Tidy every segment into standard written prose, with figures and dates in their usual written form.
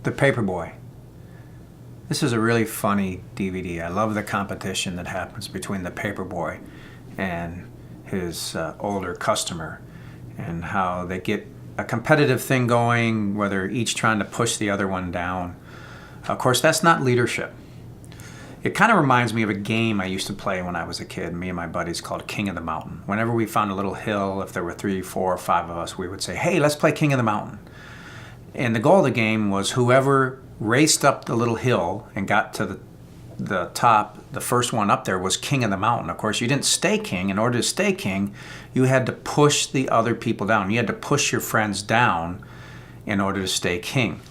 The Paperboy. This is a really funny DVD. I love the competition that happens between the Paperboy and his older customer, and how they get a competitive thing going where they're each trying to push the other one down. Of course, that's not leadership. It kind of reminds me of a game I used to play when I was a kid, me and my buddies, called King of the Mountain. Whenever we found a little hill, if there were 3, 4, or 5 of us, we would say, hey, let's play King of the Mountain. And the goal of the game was whoever raced up the little hill and got to the top, the first one up there, was king of the mountain. Of course, you didn't stay king. In order to stay king, you had to push the other people down. You had to push your friends down in order to stay king.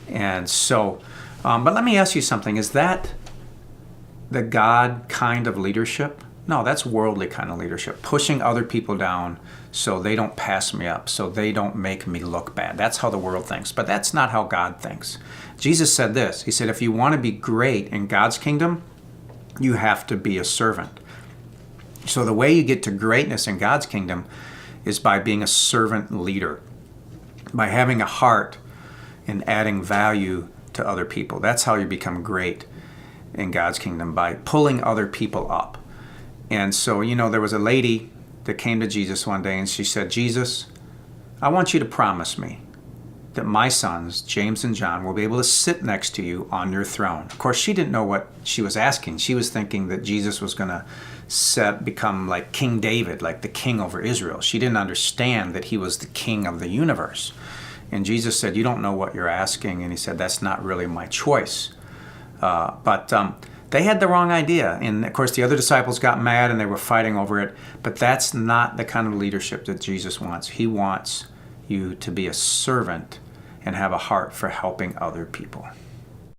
And so, but let me ask you something. Is that the God kind of leadership? No, that's worldly kind of leadership. Pushing other people down so they don't pass me up, so they don't make me look bad. That's how the world thinks, but that's not how God thinks. Jesus said this. He said, if you want to be great in God's kingdom, you have to be a servant. So the way you get to greatness in God's kingdom is by being a servant leader, by having a heart and adding value to other people. That's how you become great in God's kingdom, by pulling other people up. And so, there was a lady that came to Jesus one day and she said, Jesus, I want you to promise me that my sons, James and John, will be able to sit next to you on your throne. Of course, she didn't know what she was asking. She was thinking that Jesus was going to become like King David, like the king over Israel. She didn't understand that he was the king of the universe. And Jesus said, you don't know what you're asking. And he said, that's not really my choice. But they had the wrong idea. And of course, the other disciples got mad and they were fighting over it. But that's not the kind of leadership that Jesus wants. He wants you to be a servant and have a heart for helping other people.